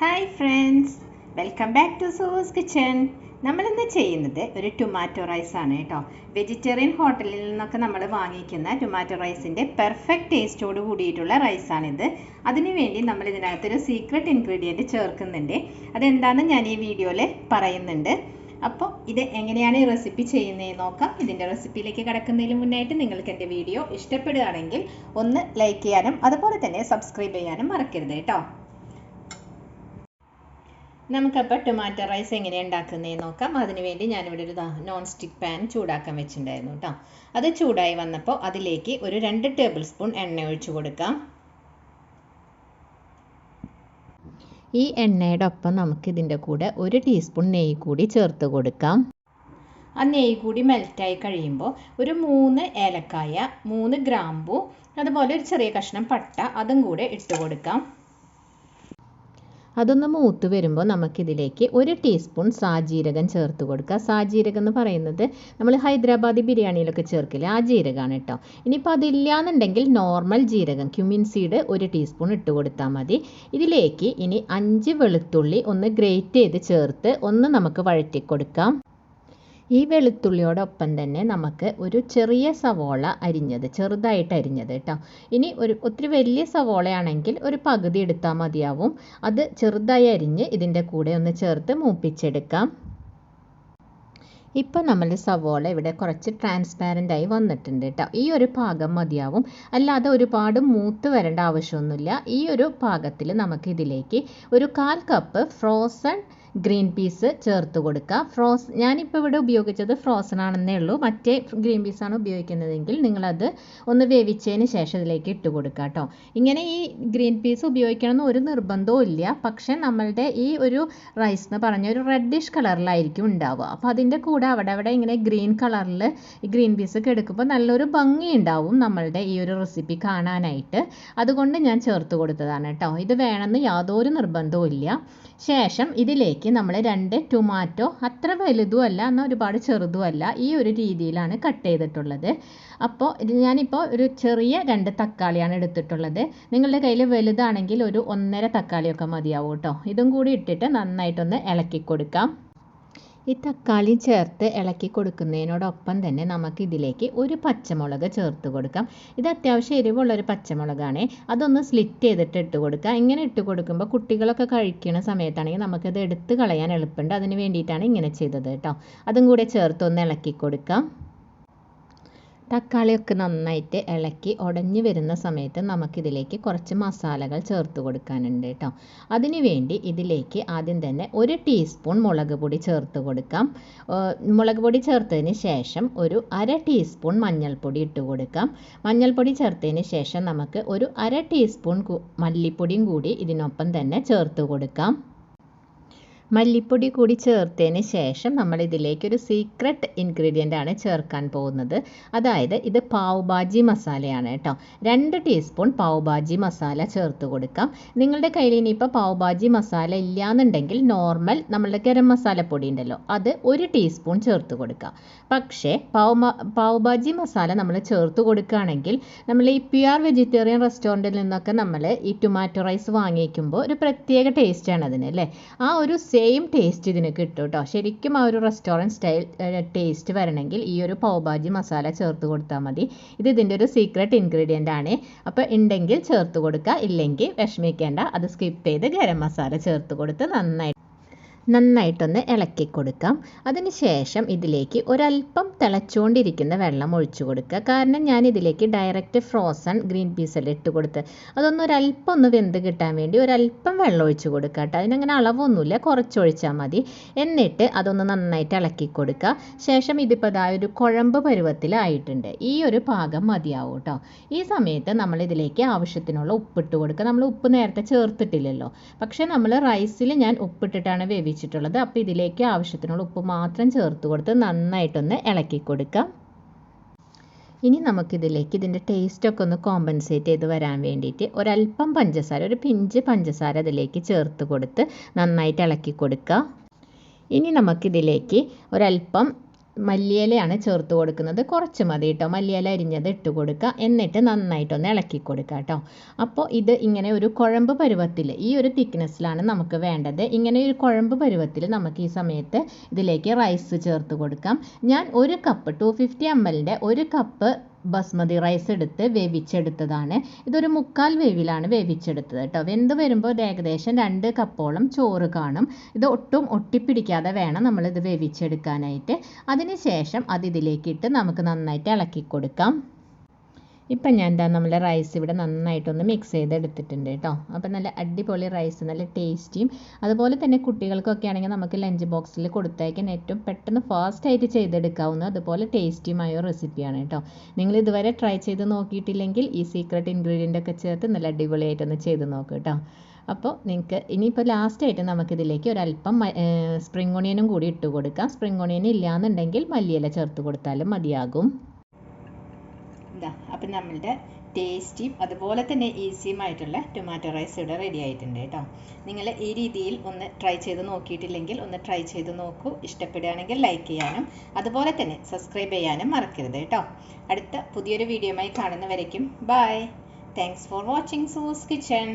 Hi friends, welcome back to suvuskitchen. നമ്മളിന്ന് ചെയ്യുന്നത് ഒരു ടൊമാറ്റോ റൈസ് ആണ് കേട്ടോ. വെജിറ്റേറിയൻ ഹോട്ടലിൽ നിന്നൊക്കെ നമ്മൾ വാങ്ങിക്കുന്ന ടൊമാറ്റോ റൈസിൻ്റെ പെർഫെക്റ്റ് ടേസ്റ്റോട് കൂടിയിട്ടുള്ള റൈസാണിത്. അതിനുവേണ്ടി നമ്മൾ ഇതിനകത്തൊരു സീക്രട്ട് ഇൻഗ്രീഡിയൻറ്റ് ചേർക്കുന്നുണ്ട്. അതെന്താണെന്ന് ഞാൻ ഈ വീഡിയോയിൽ പറയുന്നുണ്ട്. അപ്പോൾ ഇത് എങ്ങനെയാണ് ഈ റെസിപ്പി ചെയ്യുന്നതെന്ന് നോക്കാം. ഇതിൻ്റെ റെസിപ്പിയിലേക്ക് കിടക്കുന്നതിന് മുന്നായിട്ട് നിങ്ങൾക്ക് എൻ്റെ വീഡിയോ ഇഷ്ടപ്പെടുകയാണെങ്കിൽ ഒന്ന് ലൈക്ക് ചെയ്യാനും അതുപോലെ തന്നെ സബ്സ്ക്രൈബ് ചെയ്യാനും മറക്കരുത് കേട്ടോ. നമുക്കപ്പോൾ ടൊമാറ്റോ റൈസ് എങ്ങനെയാണ് ഉണ്ടാക്കുന്നതെന്ന് നോക്കാം. അതിനുവേണ്ടി ഞാനിവിടെ ഒരു നോൺ സ്റ്റിക്ക് പാൻ ചൂടാക്കാൻ വെച്ചിട്ടുണ്ടായിരുന്നു കേട്ടോ. അത് ചൂടായി വന്നപ്പോൾ അതിലേക്ക് ഒരു 2 ടേബിൾ സ്പൂൺ എണ്ണ ഒഴിച്ചു കൊടുക്കാം. ഈ എണ്ണയുടെ ഒപ്പം നമുക്കിതിൻ്റെ കൂടെ 1 ടീസ്പൂൺ നെയ്യ് കൂടി ചേർത്ത് കൊടുക്കാം. ആ നെയ്യ് കൂടി മെൽറ്റായി കഴിയുമ്പോൾ ഒരു 3 ഏലക്കായ, 3 ഗ്രാമ്പൂ, അതുപോലെ ഒരു ചെറിയ കഷ്ണം പട്ട അതും കൂടെ ഇട്ട് കൊടുക്കാം. അതൊന്ന് മൂത്ത് വരുമ്പോൾ നമുക്കിതിലേക്ക് 1 ടീസ്പൂൺ സാജീരകം ചേർത്ത് കൊടുക്കുക. സാജീരകം എന്ന് പറയുന്നത് നമ്മൾ ഹൈദരാബാദി ബിരിയാണിയിലൊക്കെ ചേർക്കില്ല, ആ ജീരകമാണ് കേട്ടോ. ഇനിയിപ്പോൾ അതില്ലാന്നുണ്ടെങ്കിൽ നോർമൽ ജീരകം ക്യുമിൻ സീഡ് 1 ടീസ്പൂൺ ഇട്ട് കൊടുത്താൽ മതി. ഇതിലേക്ക് ഇനി 5 വെളുത്തുള്ളി ഒന്ന് ഗ്രേറ്റ് ചെയ്ത് ചേർത്ത് ഒന്ന് നമുക്ക് വഴറ്റി കൊടുക്കാം. ഈ വെളുത്തുള്ളിയോടൊപ്പം തന്നെ നമുക്ക് ഒരു ചെറിയ സവോള അരിഞ്ഞത്, ചെറുതായിട്ട് അരിഞ്ഞത് കേട്ടോ. ഇനി ഒത്തിരി വലിയ സവോളയാണെങ്കിൽ ഒരു പകുതി എടുത്താൽ മതിയാവും. അത് ചെറുതായി അരിഞ്ഞ് ഇതിൻ്റെ കൂടെ ഒന്ന് ചേർത്ത് മൂപ്പിച്ചെടുക്കാം. ഇപ്പം നമ്മൾ സവോള ഇവിടെ കുറച്ച് ട്രാൻസ്പാരൻ്റ് ആയി വന്നിട്ടുണ്ട് കേട്ടോ. ഈ ഒരു പാകം മതിയാവും, അല്ലാതെ ഒരുപാട് മൂത്ത് വരേണ്ട ആവശ്യമൊന്നുമില്ല. ഈ ഒരു പാകത്തിൽ നമുക്കിതിലേക്ക് ഒരു 1/4 കപ്പ് ഫ്രോസൺ ഗ്രീൻ പീസ് ചേർത്ത് കൊടുക്കുക. ഞാനിപ്പോൾ ഇവിടെ ഉപയോഗിച്ചത് ഫ്രോസൺ ആണെന്നേ ഉള്ളൂ. മറ്റേ ഗ്രീൻ പീസാണ് ഉപയോഗിക്കുന്നതെങ്കിൽ നിങ്ങളത് ഒന്ന് വേവിച്ചതിന് ശേഷം ഇതിലേക്ക് ഇട്ട് കൊടുക്കുക കേട്ടോ. ഇങ്ങനെ ഈ ഗ്രീൻ പീസ് ഉപയോഗിക്കണമെന്ന് ഒരു നിർബന്ധവും ഇല്ല. പക്ഷേ നമ്മളുടെ ഈ ഒരു റൈസ് എന്ന് പറഞ്ഞ ഒരു റെഡിഷ് കളറിലായിരിക്കും ഉണ്ടാവുക. അപ്പോൾ അതിൻ്റെ കൂടെ അവിടെ ഇങ്ങനെ ഗ്രീൻ കളറിൽ ഈ ഗ്രീൻ പീസ് എടുക്കുമ്പോൾ നല്ലൊരു ഭംഗി ഉണ്ടാവും നമ്മളുടെ ഈ ഒരു റെസിപ്പി കാണാനായിട്ട്. അതുകൊണ്ട് ഞാൻ ചേർത്ത് കൊടുത്തതാണ് കേട്ടോ. ഇത് വേണമെന്ന് യാതൊരു നിർബന്ധവും ഇല്ല. ശേഷം ഇതിലേക്ക് നമ്മൾ 2 ടൊമാറ്റോ, അത്ര വലുതും അല്ല എന്നാൽ ഒരുപാട് ചെറുതും അല്ല, ഈ ഒരു രീതിയിലാണ് കട്ട് ചെയ്തിട്ടുള്ളത്. അപ്പോൾ ഞാനിപ്പോൾ ഒരു ചെറിയ 2 തക്കാളിയാണ് എടുത്തിട്ടുള്ളത്. നിങ്ങളുടെ കയ്യിൽ വലുതാണെങ്കിൽ ഒരു 1.5 തക്കാളിയൊക്കെ മതിയാവും കേട്ടോ. ഇതും കൂടി ഇട്ടിട്ട് നന്നായിട്ടൊന്ന് ഇളക്കി കൊടുക്കാം. ഈ തക്കാളി ചേർത്ത് ഇളക്കി കൊടുക്കുന്നതിനോടൊപ്പം തന്നെ നമുക്കിതിലേക്ക് ഒരു പച്ചമുളക് ചേർത്ത് കൊടുക്കാം. ഇത് അത്യാവശ്യം എരിവുള്ളൊരു പച്ചമുളകാണ്. അതൊന്ന് സ്ലിറ്റ് ചെയ്തിട്ട് ഇട്ട് കൊടുക്കുക. ഇങ്ങനെ ഇട്ട് കൊടുക്കുമ്പോൾ കുട്ടികളൊക്കെ കഴിക്കുന്ന സമയത്താണെങ്കിൽ നമുക്കത് എടുത്ത് കളയാൻ എളുപ്പമുണ്ട്. അതിന് വേണ്ടിയിട്ടാണ് ഇങ്ങനെ ചെയ്തത് കേട്ടോ. അതും കൂടെ ചേർത്ത് ഒന്ന് ഇളക്കി കൊടുക്കാം. തക്കാളിയൊക്കെ നന്നായിട്ട് ഇളക്കി ഉടഞ്ഞു വരുന്ന സമയത്ത് നമുക്കിതിലേക്ക് കുറച്ച് മസാലകൾ ചേർത്ത് കൊടുക്കാനുണ്ട് കേട്ടോ. അതിനു വേണ്ടി ഇതിലേക്ക് ആദ്യം തന്നെ 1 ടീസ്പൂൺ മുളക് പൊടി ചേർത്ത് കൊടുക്കാം. മുളക് പൊടി ചേർത്തതിന് ശേഷം ഒരു 1/2 ടീസ്പൂൺ മഞ്ഞൾപ്പൊടി ഇട്ട് കൊടുക്കാം. മഞ്ഞൾപ്പൊടി ചേർത്തതിന് ശേഷം നമുക്ക് ഒരു 1/2 ടീസ്പൂൺ മല്ലിപ്പൊടിയും കൂടി ഇതിനൊപ്പം തന്നെ ചേർത്ത് കൊടുക്കാം. മല്ലിപ്പൊടി കൂടി ചേർത്തതിന് ശേഷം നമ്മൾ ഇതിലേക്ക് ഒരു സീക്രട്ട് ഇൻഗ്രീഡിയൻ്റ് ആണ് ചേർക്കാൻ പോകുന്നത്. അതായത് ഇത് പാവ് ഭാജി മസാലയാണ് കേട്ടോ. 2 ടീസ്പൂൺ പാവ് ഭാജി മസാല ചേർത്ത് കൊടുക്കാം. നിങ്ങളുടെ കയ്യിൽ ഇനിയിപ്പോൾ പാവ് ഭാജി മസാല ഇല്ലയെന്നുണ്ടെങ്കിൽ നോർമൽ നമ്മളുടെ ഗരം മസാലപ്പൊടി ഉണ്ടല്ലോ, അത് 1 ടീസ്പൂൺ ചേർത്ത് കൊടുക്കുക. പക്ഷേ പാവ് ഭാജി മസാല നമ്മൾ ചേർത്ത് കൊടുക്കുകയാണെങ്കിൽ നമ്മൾ ഈ പ്യുവർ വെജിറ്റേറിയൻ റെസ്റ്റോറൻറ്റിൽ നിന്നൊക്കെ നമ്മൾ ഈ ടൊമാറ്റോ റൈസ് വാങ്ങിക്കുമ്പോൾ ഒരു പ്രത്യേക ടേസ്റ്റാണ് അതിന് അല്ലേ. ആ ഒരു സെയിം ടേസ്റ്റ് ഇതിന് കിട്ടും കേട്ടോ. ശരിക്കും ആ ഒരു റെസ്റ്റോറൻറ്റ് സ്റ്റൈൽ ടേസ്റ്റ് വരണമെങ്കിൽ ഈ ഒരു പാവ് ഭാജി മസാല ചേർത്ത് കൊടുത്താൽ മതി. ഇത് ഇതിൻ്റെ ഒരു സീക്രട്ട് ഇൻഗ്രീഡിയൻ്റ് ആണ്. അപ്പോൾ ഉണ്ടെങ്കിൽ ചേർത്ത് കൊടുക്കുക, ഇല്ലെങ്കിൽ വിഷമിക്കേണ്ട, അത് സ്കിപ്പ് ചെയ്ത് ഗരം മസാല ചേർത്ത് കൊടുത്ത് നന്നായിട്ടൊന്ന് ഇളക്കി കൊടുക്കാം. അതിനുശേഷം ഇതിലേക്ക് ഒരല്പം തിളച്ചുകൊണ്ടിരിക്കുന്ന വെള്ളം ഒഴിച്ചു കൊടുക്കുക. കാരണം ഞാൻ ഇതിലേക്ക് ഡയറക്റ്റ് ഫ്രോസൺ ഗ്രീൻ പീസെല്ലാം ഇട്ട് കൊടുത്ത് അതൊന്നൊരല്പം ഒന്ന് വെന്ത് കിട്ടാൻ വേണ്ടി ഒരല്പം വെള്ളം ഒഴിച്ചു കൊടുക്കുക കേട്ടോ. അതിനങ്ങനെ അളവൊന്നുമില്ല, കുറച്ചൊഴിച്ചാൽ മതി. എന്നിട്ട് അതൊന്ന് നന്നായിട്ട് ഇളക്കി കൊടുക്കുക. ശേഷം ഇതിപ്പോൾ ഒരു കുഴമ്പ് പരുവത്തിലായിട്ടുണ്ട്. ഈ ഒരു പാകം മതിയാവും കേട്ടോ. ഈ സമയത്ത് നമ്മളിതിലേക്ക് ആവശ്യത്തിനുള്ള ഉപ്പിട്ട് കൊടുക്കുക. നമ്മൾ ഉപ്പ് നേരത്തെ ചേർത്തിട്ടില്ലല്ലോ, പക്ഷേ നമ്മൾ റൈസിൽ ഞാൻ ഉപ്പിട്ടിട്ടാണ് വേവിച്ചിട്ടുള്ളത്. അപ്പോൾ ഇതിലേക്ക് ആവശ്യത്തിനുള്ള ഉപ്പ് മാത്രം ചേർത്ത് കൊടുത്ത് നന്നായിട്ടൊന്ന് ഇളക്കി കൊടുക്കാം. ഇനി നമുക്കിതിലേക്ക് ഇതിൻ്റെ ടേസ്റ്റൊക്കെ ഒന്ന് കോമ്പൻസേറ്റ് ചെയ്ത് വരാൻ വേണ്ടിയിട്ട് ഒരല്പം പഞ്ചസാര, ഒരു പിഞ്ച് പഞ്ചസാര ഇതിലേക്ക് ചേർത്ത് കൊടുത്ത് നന്നായിട്ട് ഇളക്കി കൊടുക്കുക. ഇനി നമുക്കിതിലേക്ക് ഒരല്പം മല്ലിയിലയാണ് ചേർത്ത് കൊടുക്കുന്നത്. കുറച്ച് മതി കേട്ടോ, മല്ലിയില അരിഞ്ഞത് ഇട്ട് കൊടുക്കുക. എന്നിട്ട് നന്നായിട്ടൊന്ന് ഇളക്കി കൊടുക്കുക കേട്ടോ. അപ്പോൾ ഇത് ഇങ്ങനെ ഒരു കുഴമ്പ് പരുവത്തിൽ, ഈ ഒരു തിക്നെസ്സിലാണ് നമുക്ക് വേണ്ടത്. ഇങ്ങനെ ഒരു കുഴമ്പ് പരുവത്തിൽ നമുക്ക് ഈ സമയത്ത് ഇതിലേക്ക് റൈസ് ചേർത്ത് കൊടുക്കാം. ഞാൻ 1 cup 250 ml 1 cup basmati rice എടുത്ത് വേവിച്ചെടുത്തതാണ്. ഇതൊരു 3/4 വേവിലാണ് വേവിച്ചെടുത്തത് കേട്ടോ. വെന്ത് വരുമ്പോൾ ഇത് ഏകദേശം 2 കപ്പോളം ചോറ് കാണും. ഇത് ഒട്ടും ഒട്ടിപ്പിടിക്കാതെ വേണം നമ്മളിത് വേവിച്ചെടുക്കാനായിട്ട്. അതിന് ശേഷം അത് ഇതിലേക്കിട്ട് നമുക്ക് നന്നായിട്ട് ഇളക്കി കൊടുക്കാം. ഇപ്പം ഞാൻ നമ്മുടെ റൈസ് ഇവിടെ നന്നായിട്ടൊന്ന് മിക്സ് ചെയ്തെടുത്തിട്ടുണ്ട് കേട്ടോ. അപ്പം നല്ല അടിപൊളി റൈസ്, നല്ല ടേസ്റ്റിയും അതുപോലെ തന്നെ കുട്ടികൾക്കൊക്കെ ആണെങ്കിൽ നമുക്ക് ലഞ്ച് ബോക്സിൽ കൊടുത്തയക്കാൻ ഏറ്റവും പെട്ടെന്ന് ഫാസ്റ്റായിട്ട് ചെയ്തെടുക്കാവുന്ന അതുപോലെ ടേസ്റ്റിയുമായ റെസിപ്പിയാണ് കേട്ടോ. നിങ്ങൾ ഇതുവരെ ട്രൈ ചെയ്ത് നോക്കിയിട്ടില്ലെങ്കിൽ ഈ സീക്രട്ട് ഇൻഗ്രീഡിയൻ്റ് ഒക്കെ ചേർത്ത് നല്ല അടിപൊളിയായിട്ടൊന്ന് ചെയ്ത് നോക്കുക കേട്ടോ. അപ്പോൾ നിങ്ങൾക്ക് ഇനിയിപ്പോൾ ലാസ്റ്റായിട്ട് നമുക്കിതിലേക്ക് ഒരല്പം സ്പ്രിംഗ് ഓണിയനും കൂടി ഇട്ട് കൊടുക്കാം. സ്പ്രിംഗ് ഓണിയൻ ഇല്ലയെന്നുണ്ടെങ്കിൽ മല്ലിയില ചേർത്ത് കൊടുത്താലും മതിയാകും. അപ്പം നമ്മളുടെ ടേസ്റ്റിയും അതുപോലെ തന്നെ ഈസിയുമായിട്ടുള്ള ടൊമാറ്റോ റൈസ് ഇവിടെ റെഡി ആയിട്ടുണ്ട് കേട്ടോ. നിങ്ങൾ ഈ രീതിയിൽ ഒന്ന് ട്രൈ ചെയ്ത് നോക്കിയിട്ടില്ലെങ്കിൽ ഒന്ന് ട്രൈ ചെയ്ത് നോക്കൂ. ഇഷ്ടപ്പെടുകയാണെങ്കിൽ ലൈക്ക് ചെയ്യാനും അതുപോലെ തന്നെ സബ്സ്ക്രൈബ് ചെയ്യാനും മറക്കരുത് കേട്ടോ. അടുത്ത പുതിയൊരു വീഡിയോയുമായി കാണുന്നവരേക്കും bye. Thanks for watching Sue's kitchen.